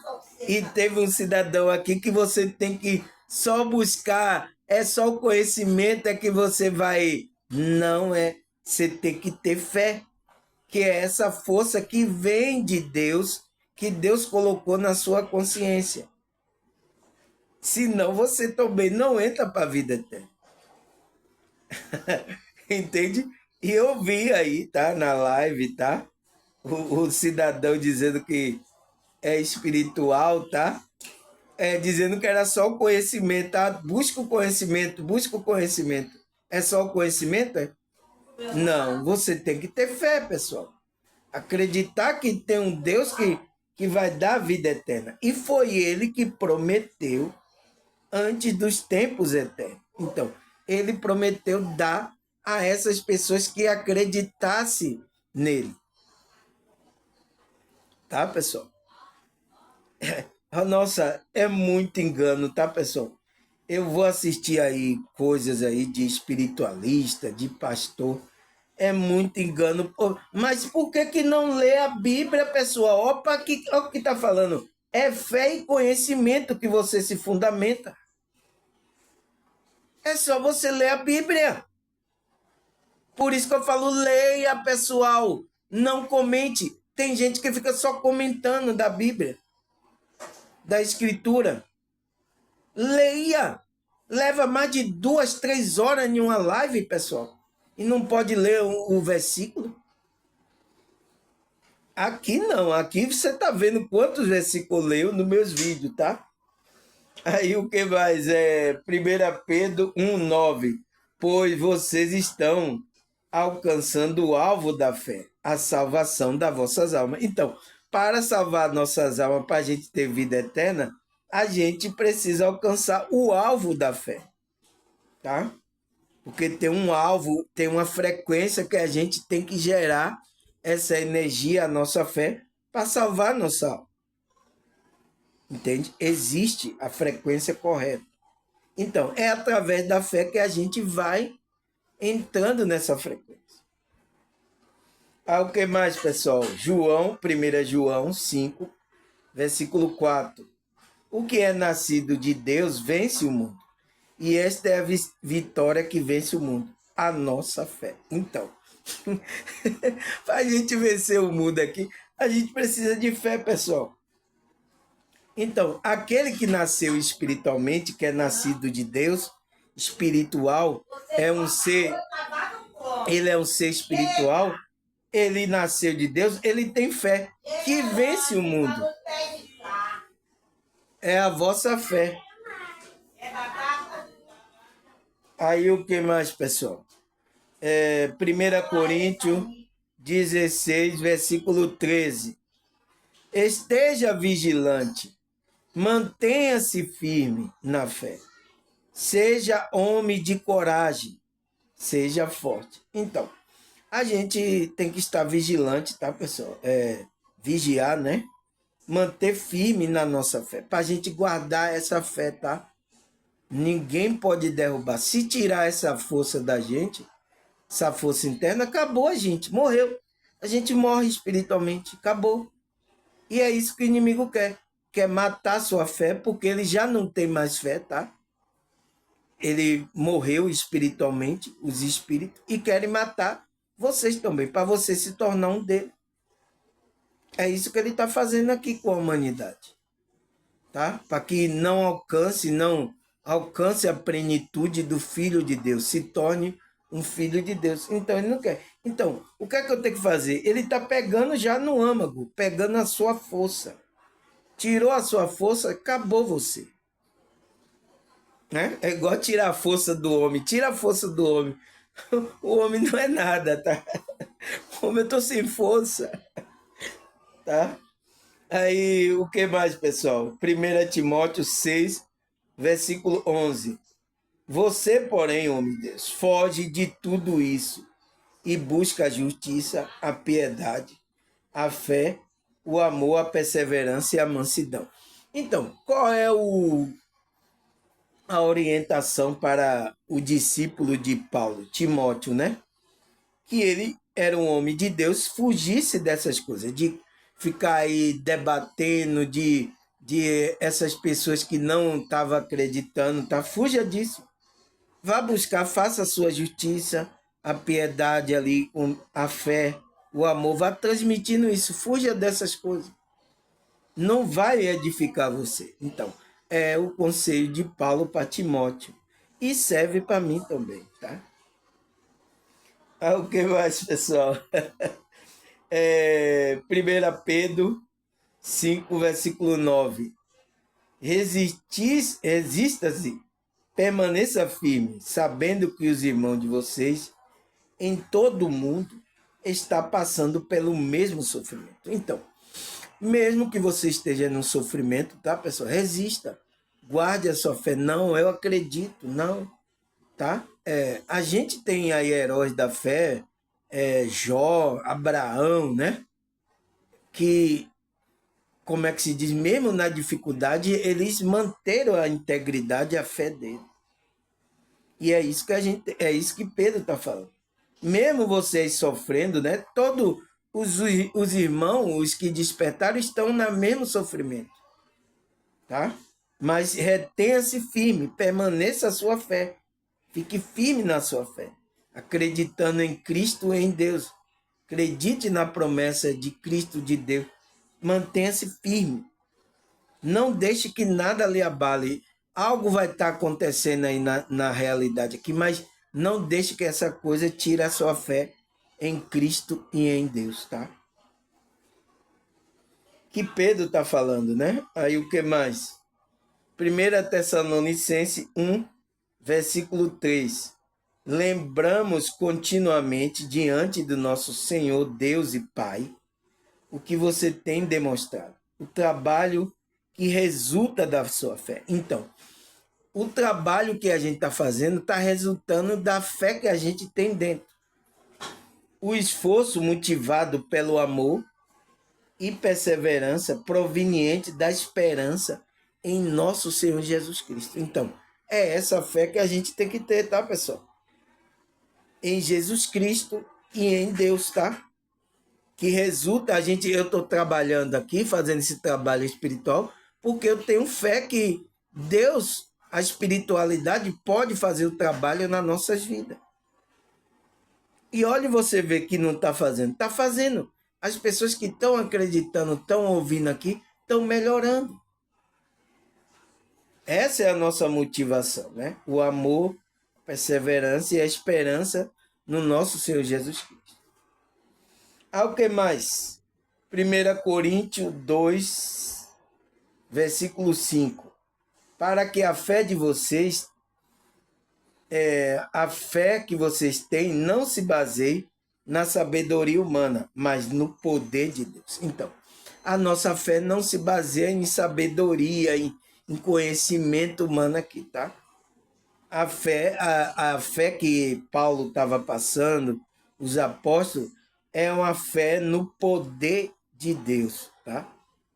E teve um cidadão aqui que você tem que só buscar, é só o conhecimento é que você vai. Não é. Você tem que ter fé, que é essa força que vem de Deus, que Deus colocou na sua consciência. Senão você também não entra para a vida eterna. Entende? E eu vi aí, tá? Na live, tá? O cidadão dizendo que é espiritual, tá? Dizendo que era só o conhecimento, tá? Busca o conhecimento, busca o conhecimento. É só o conhecimento? É? Não, você tem que ter fé, pessoal. Acreditar que tem um Deus que vai dar vida eterna. E foi ele que prometeu antes dos tempos eternos. Então, ele prometeu dar a essas pessoas que acreditassem nele. Tá, pessoal? Ah, nossa, é muito engano, tá, pessoal? Eu vou assistir aí coisas aí de espiritualista, de pastor. É muito engano. Pô, mas por que que não lê a Bíblia, pessoal? Olha o que está falando. É fé e conhecimento que você se fundamenta. É só você ler a Bíblia. Por isso que eu falo, leia, pessoal. Não comente. Tem gente que fica só comentando da Bíblia, da Escritura. Leia. Leva mais de 2, 3 horas em uma live, pessoal. E não pode ler o versículo. Aqui não, aqui você tá vendo quantos versículos eu leio nos meus vídeos, tá? Aí o que mais? 1 Pedro 1,9. Pois vocês estão alcançando o alvo da fé, a salvação das vossas almas. Então, para salvar nossas almas, para a gente ter vida eterna, a gente precisa alcançar o alvo da fé, tá? Porque tem um alvo, tem uma frequência que a gente tem que gerar essa energia, a nossa fé, para salvar nossa alma. Entende? Existe a frequência correta. Então, é através da fé que a gente vai entrando nessa frequência. Ah, o que mais, pessoal? 1 João 5, versículo 4. O que é nascido de Deus vence o mundo. E esta é a vitória que vence o mundo, a nossa fé. Então, para a gente vencer o mundo aqui, a gente precisa de fé, pessoal. Então, aquele que nasceu espiritualmente, que é nascido de Deus, espiritual, é um ser, ele é um ser espiritual, ele nasceu de Deus, ele tem fé, que vence o mundo. É a vossa fé. Aí o que mais, pessoal? 1 Coríntios 16, versículo 13. Esteja vigilante, mantenha-se firme na fé. Seja homem de coragem, seja forte. Então, a gente tem que estar vigilante, tá, pessoal? Vigiar, né? Manter firme na nossa fé, para a gente guardar essa fé, tá? Ninguém pode derrubar. Se tirar essa força da gente, essa força interna, acabou a gente, morreu. A gente morre espiritualmente, acabou. E é isso que o inimigo quer. Quer matar sua fé, porque ele já não tem mais fé, tá? Ele morreu espiritualmente, os espíritos, e querem matar vocês também, para você se tornar um deles. É isso que ele está fazendo aqui com a humanidade, tá? Para que não alcance a plenitude do Filho de Deus, se torne um filho de Deus. Então ele não quer. Então, o que é que eu tenho que fazer? Ele está pegando já no âmago, pegando a sua força. Tirou a sua força, acabou você. Né? É igual tirar a força do homem. Tira a força do homem. O homem não é nada, tá? O homem eu tô sem força, tá? Aí, o que mais, pessoal? 1 Timóteo 6, versículo 11. Você, porém, homem de Deus, foge de tudo isso e busca a justiça, a piedade, a fé, o amor, a perseverança e a mansidão. Então, qual é a orientação para o discípulo de Paulo, Timóteo, né? Que ele era um homem de Deus, fugisse dessas coisas, de ficar aí debatendo, de essas pessoas que não estavam acreditando, tá? Fuja disso. Vá buscar, faça a sua justiça, a piedade ali, a fé, o amor. Vá transmitindo isso. Fuja dessas coisas. Não vai edificar você. Então, é o conselho de Paulo para Timóteo. E serve para mim também, tá? Ah, o que mais, pessoal? 1 Pedro 5, versículo 9. Resista-se, permaneça firme, sabendo que os irmãos de vocês em todo o mundo está passando pelo mesmo sofrimento. Então, mesmo que você esteja num sofrimento, tá, pessoal? Resista. Guarde a sua fé. Não, eu acredito, não, tá? A gente tem aí heróis da fé, Jó, Abraão, né? Que como é que se diz, mesmo na dificuldade, eles manteram a integridade e a fé dele. E é isso que Pedro está falando. Mesmo vocês sofrendo, né? Todos os irmãos, os que despertaram, estão no mesmo sofrimento, tá? Mas retenha-se firme, permaneça a sua fé. Fique firme na sua fé, acreditando em Cristo e em Deus. Acredite na promessa de Cristo, de Deus. Mantenha-se firme. Não deixe que nada lhe abale. Algo vai estar acontecendo aí na realidade aqui, mas não deixe que essa coisa tire a sua fé em Cristo e em Deus, tá? Que Pedro está falando, né? Aí o que mais? 1 Tessalonicenses 1, versículo 3. Lembramos continuamente diante do nosso Senhor Deus e Pai o que você tem demonstrado, o trabalho que resulta da sua fé. Então, o trabalho que a gente está fazendo está resultando da fé que a gente tem dentro. O esforço motivado pelo amor e perseverança proveniente da esperança em nosso Senhor Jesus Cristo. Então, é essa fé que a gente tem que ter, tá, pessoal? Em Jesus Cristo e em Deus, tá? Que resulta, eu estou trabalhando aqui, fazendo esse trabalho espiritual, porque eu tenho fé que Deus, a espiritualidade, pode fazer o trabalho nas nossas vidas. E olha, você vê que não está fazendo. Está fazendo. As pessoas que estão acreditando, estão ouvindo aqui, estão melhorando. Essa é a nossa motivação, né? O amor, a perseverança e a esperança no nosso Senhor Jesus Cristo. O que mais? 1 Coríntios 2, versículo 5. Para que a fé de vocês, a fé que vocês têm, não se baseie na sabedoria humana, mas no poder de Deus. Então, a nossa fé não se baseia em sabedoria, em conhecimento humano aqui, tá? A fé que Paulo estava passando, os apóstolos, é uma fé no poder de Deus, tá?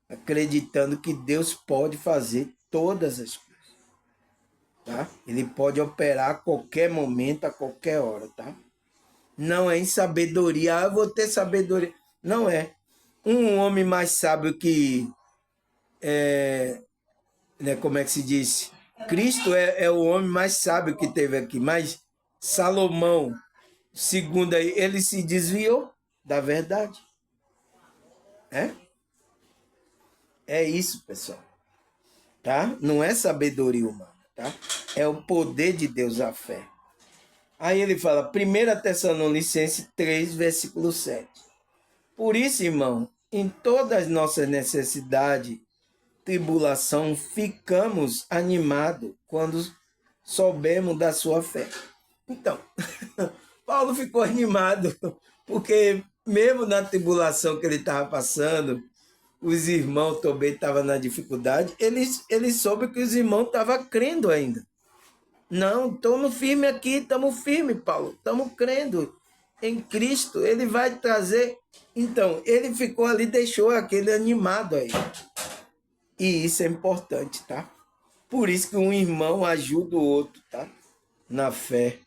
Acreditando que Deus pode fazer todas as coisas, tá? Ele pode operar a qualquer momento, a qualquer hora, tá? Não é em sabedoria, eu vou ter sabedoria. Não é. Um homem mais sábio que, né, como é que se diz? Cristo é o homem mais sábio que teve aqui, mas Salomão, segundo aí, ele se desviou da verdade. É isso, pessoal. Tá? Não é sabedoria humana, tá? É o poder de Deus a fé. Aí ele fala, 1 Tessalonicenses 3, versículo 7. Por isso, irmão, em todas as nossas necessidades, tribulação, ficamos animados quando soubemos da sua fé. Então, Paulo ficou animado, porque mesmo na tribulação que ele estava passando, os irmãos também estavam na dificuldade, ele soube que os irmãos estavam crendo ainda. Não, estamos firme aqui, estamos firme, Paulo, estamos crendo em Cristo, ele vai trazer. Então, ele ficou ali, deixou aquele animado aí. E isso é importante, tá? Por isso que um irmão ajuda o outro, tá? Na fé.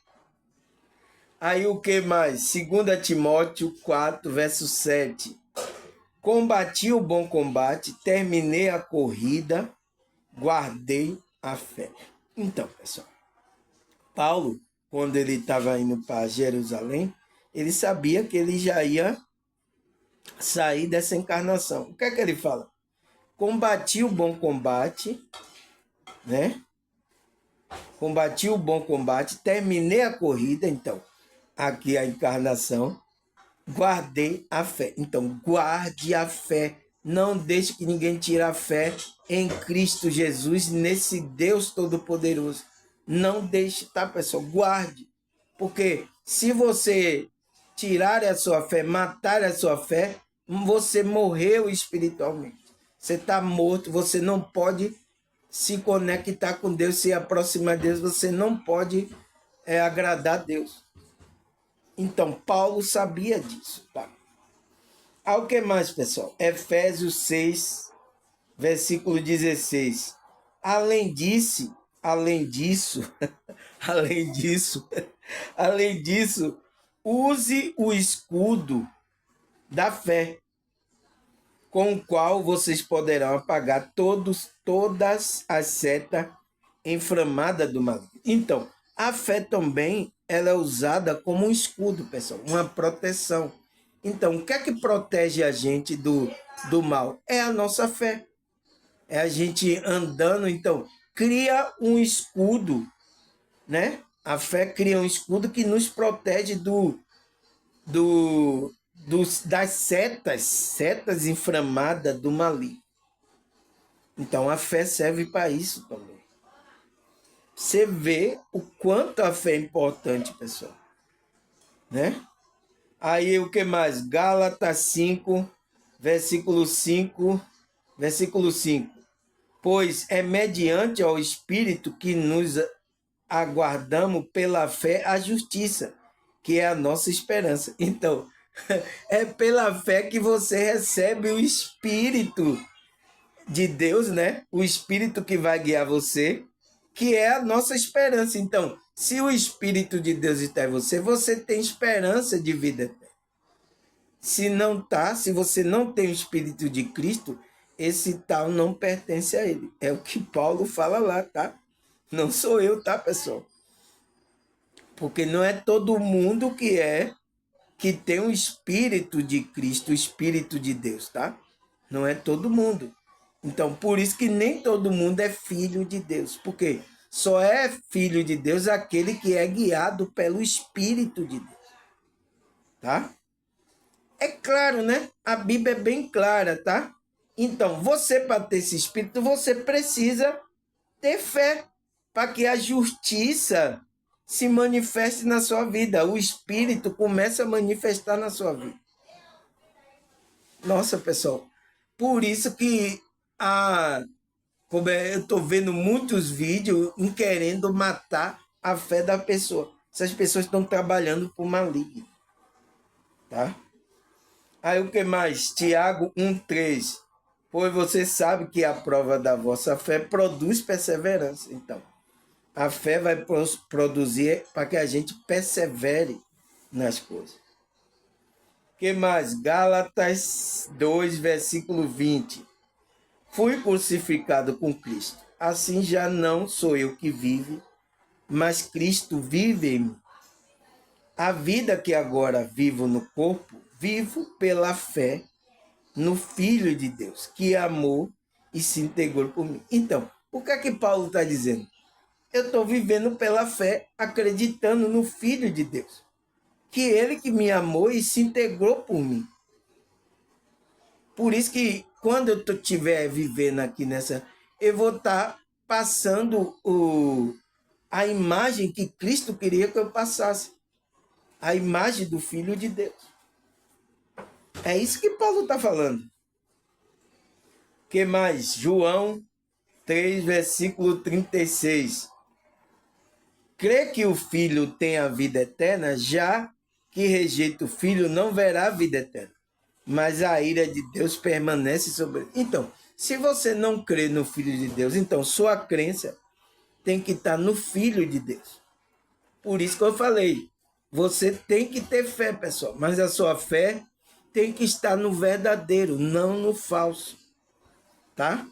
Aí o que mais? 2 Timóteo 4, verso 7. Combati o bom combate, terminei a corrida, guardei a fé. Então, pessoal, Paulo, quando ele estava indo para Jerusalém, ele sabia que ele já ia sair dessa encarnação. O que é que ele fala? Combati o bom combate, né? Combati o bom combate, terminei a corrida, então, aqui a encarnação, guardei a fé. Então, guarde a fé. Não deixe que ninguém tire a fé em Cristo Jesus, nesse Deus Todo-Poderoso. Não deixe, tá, pessoal? Guarde. Porque se você tirar a sua fé, matar a sua fé, você morreu espiritualmente. Você está morto, você não pode se conectar com Deus, se aproximar de Deus, você não pode agradar a Deus. Então, Paulo sabia disso, tá? O que mais, pessoal? Efésios 6, versículo 16. Além disso, além disso, além disso, além disso, use o escudo da fé, com o qual vocês poderão apagar todas as setas inflamadas do maligno. Então, a fé também ela é usada como um escudo, pessoal, uma proteção. Então, o que é que protege a gente do mal? É a nossa fé. É a gente andando, então, cria um escudo, né? A fé cria um escudo que nos protege das setas inflamadas do maligno. Então a fé serve para isso também. Você vê o quanto a fé é importante, pessoal, né? Aí o que mais? Gálatas 5, versículo 5, versículo 5. Pois é mediante ao Espírito que nos aguardamos pela fé a justiça, que é a nossa esperança. Então, é pela fé que você recebe o Espírito de Deus, né? O Espírito que vai guiar você, que é a nossa esperança. Então, se o Espírito de Deus está em você, você tem esperança de vida eterna. Se não tá, se você não tem o Espírito de Cristo, esse tal não pertence a ele. É o que Paulo fala lá, tá? Não sou eu, tá, pessoal? Porque não é todo mundo que tem o Espírito de Cristo, o Espírito de Deus, tá? Não é todo mundo. Então, por isso que nem todo mundo é filho de Deus. Porque só é filho de Deus aquele que é guiado pelo Espírito de Deus, tá? É claro, né? A Bíblia é bem clara, tá? Então, você para ter esse Espírito, você precisa ter fé para que a justiça se manifeste na sua vida. O Espírito começa a manifestar na sua vida. Nossa, pessoal, por isso que eu estou vendo muitos vídeos em querendo matar a fé da pessoa. Essas pessoas estão trabalhando por maligno, tá? Aí o que mais? Tiago 1,3. Pois você sabe que a prova da vossa fé produz perseverança. Então, a fé vai produzir para que a gente persevere nas coisas. O que mais? Gálatas 2, versículo 20. Fui crucificado com Cristo. Assim já não sou eu que vive, mas Cristo vive em mim. A vida que agora vivo no corpo, vivo pela fé no Filho de Deus, que amou e se integrou por mim. Então, o que é que Paulo está dizendo? Eu estou vivendo pela fé, acreditando no Filho de Deus, que ele que me amou e se integrou por mim. Por isso que quando eu estiver vivendo aqui eu vou estar passando a imagem que Cristo queria que eu passasse. A imagem do Filho de Deus. É isso que Paulo está falando. O que mais? João 3, versículo 36. Crê que o Filho tem a vida eterna, já que rejeita o Filho não verá a vida eterna, mas a ira de Deus permanece sobre ele. Então, se você não crê no Filho de Deus, então sua crença tem que estar no Filho de Deus. Por isso que eu falei, você tem que ter fé, pessoal, mas a sua fé tem que estar no verdadeiro, não no falso, tá?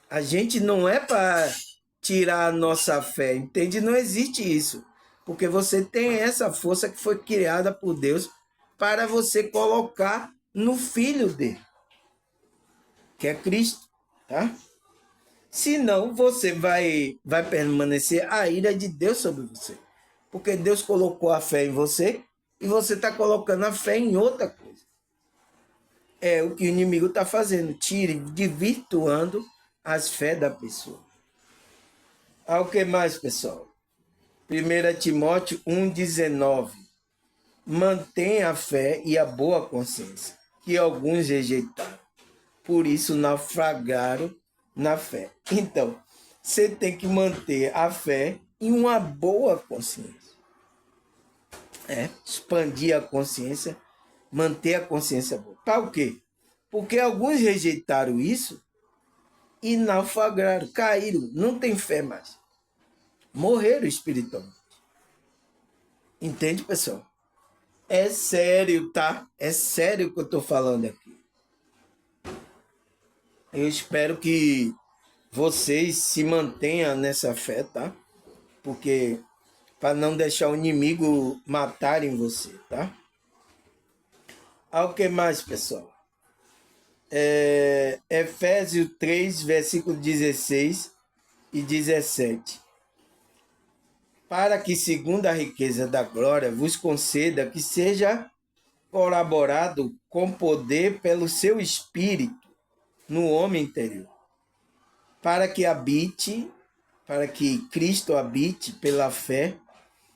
A gente não é para tirar a nossa fé, entende? Não existe isso, porque você tem essa força que foi criada por Deus para você colocar no Filho dele, que é Cristo, tá? Senão você vai permanecer a ira de Deus sobre você, porque Deus colocou a fé em você e você está colocando a fé em outra coisa. É o que o inimigo está fazendo, desvirtuando as fés da pessoa. O que mais, pessoal? 1 Timóteo 1,19. Mantenha a fé e a boa consciência, que alguns rejeitaram. Por isso naufragaram na fé. Então, você tem que manter a fé e uma boa consciência. Expandir a consciência, manter a consciência boa. Para o quê? Porque alguns rejeitaram isso e naufragaram, caíram, não tem fé mais. Morreram espiritualmente. Entende, pessoal? É sério, tá? É sério que eu tô falando aqui. Eu espero que vocês se mantenham nessa fé, tá? Porque para não deixar o inimigo matarem você, tá? Ao que mais, pessoal? Efésios 3, versículo 16 e 17. Para que, segundo a riqueza da glória, vos conceda que seja colaborado com poder pelo seu Espírito no homem interior, para que Cristo habite pela fé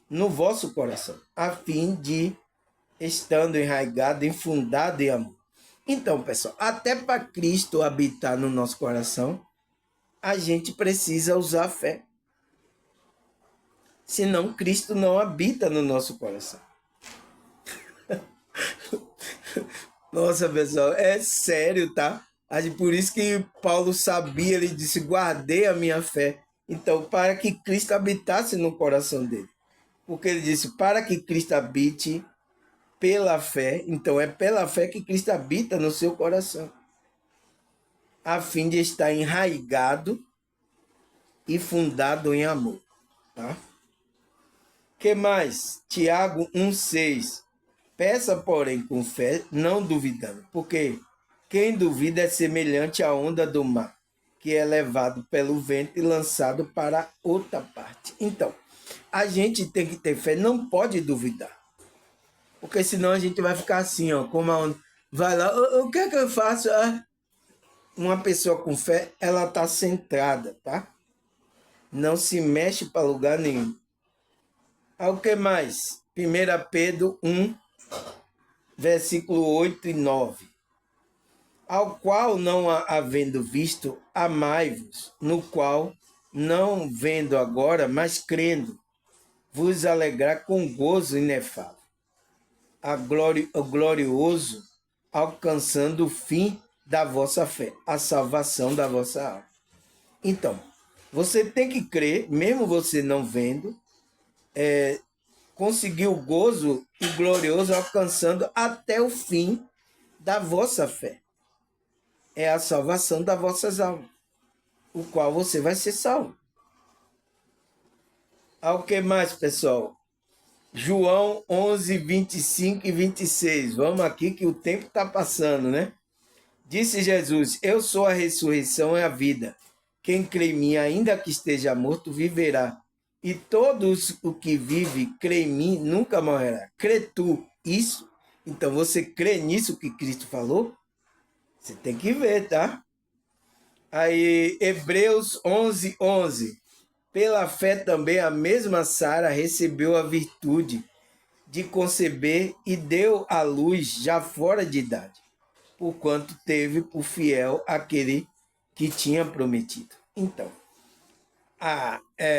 no vosso coração, a fim de, estando enraizado, infundado em amor. Então, pessoal, até para Cristo habitar no nosso coração, a gente precisa usar a fé. Senão, Cristo não habita no nosso coração. Nossa, pessoal, é sério, tá? Por isso que Paulo sabia, ele disse, guardei a minha fé. Então, para que Cristo habitasse no coração dele. Porque ele disse, para que Cristo habite pela fé, então é pela fé que Cristo habita no seu coração, a fim de estar enraizado e fundado em amor. Tá? Que mais? Tiago 1,6. Peça, porém, com fé, não duvidando, porque quem duvida é semelhante à onda do mar, que é levado pelo vento e lançado para outra parte. Então, a gente tem que ter fé, não pode duvidar. Porque senão a gente vai ficar assim, ó, como a onda. Vai lá, o que é que eu faço? Uma pessoa com fé, ela tá centrada, tá? Não se mexe para lugar nenhum. O que mais? 1 Pedro 1, versículo 8 e 9. Ao qual não havendo visto, amai-vos, no qual, não vendo agora, mas crendo, vos alegrar com gozo inefável, o glorioso, alcançando o fim da vossa fé, a salvação da vossa alma. Então, você tem que crer, mesmo você não vendo, conseguir o gozo e glorioso alcançando até o fim da vossa fé. É a salvação das vossas almas, o qual você vai ser salvo. Ao que mais, pessoal? João 11, 25 e 26. Vamos aqui que o tempo está passando, né? Disse Jesus, eu sou a ressurreição e a vida. Quem crê em mim, ainda que esteja morto, viverá. E todos o que vive, crê em mim, nunca morrerá. Crê tu isso? Então, você crê nisso que Cristo falou? Você tem que ver, tá? Aí, Hebreus 11, 11. Pela fé também a mesma Sara recebeu a virtude de conceber e deu à luz já fora de idade, porquanto teve por fiel aquele que tinha prometido. Então,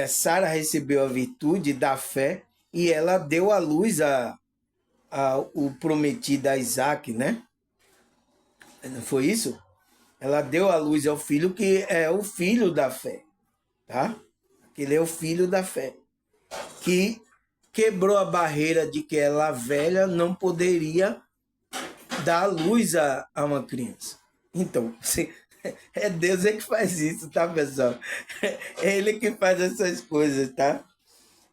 Sara recebeu a virtude da fé e ela deu à luz o prometido a Isaac, né? Não foi isso? Ela deu à luz ao filho que é o filho da fé, tá? Ele é o filho da fé, que quebrou a barreira de que ela velha não poderia dar luz a uma criança. Então, é Deus que faz isso, tá, pessoal? É Ele que faz essas coisas, tá?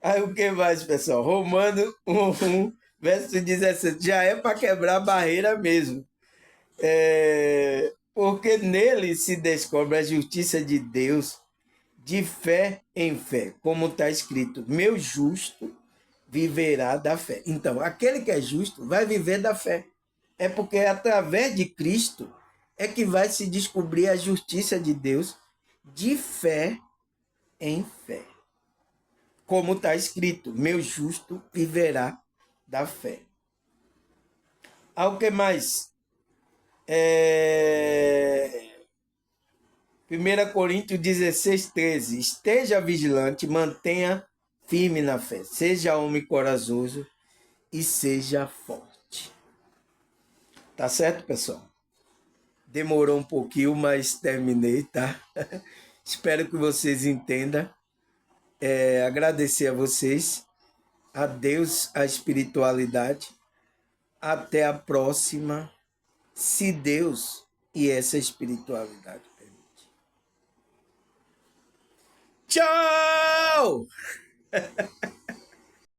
Aí o que mais, pessoal? Romanos 1, verso 17. Já é para quebrar a barreira mesmo. Porque nele se descobre a justiça de Deus de fé em fé, como está escrito, meu justo viverá da fé. Então, aquele que é justo vai viver da fé. É porque através de Cristo é que vai se descobrir a justiça de Deus de fé em fé. Como está escrito, meu justo viverá da fé. Ao que mais? 1 Coríntios 16, 13. Esteja vigilante, mantenha firme na fé. Seja homem corajoso e seja forte. Tá certo, pessoal? Demorou um pouquinho, mas terminei, tá? Espero que vocês entendam. Agradecer a vocês, a Deus, a espiritualidade. Até a próxima, se Deus e essa espiritualidade permite. Tchau!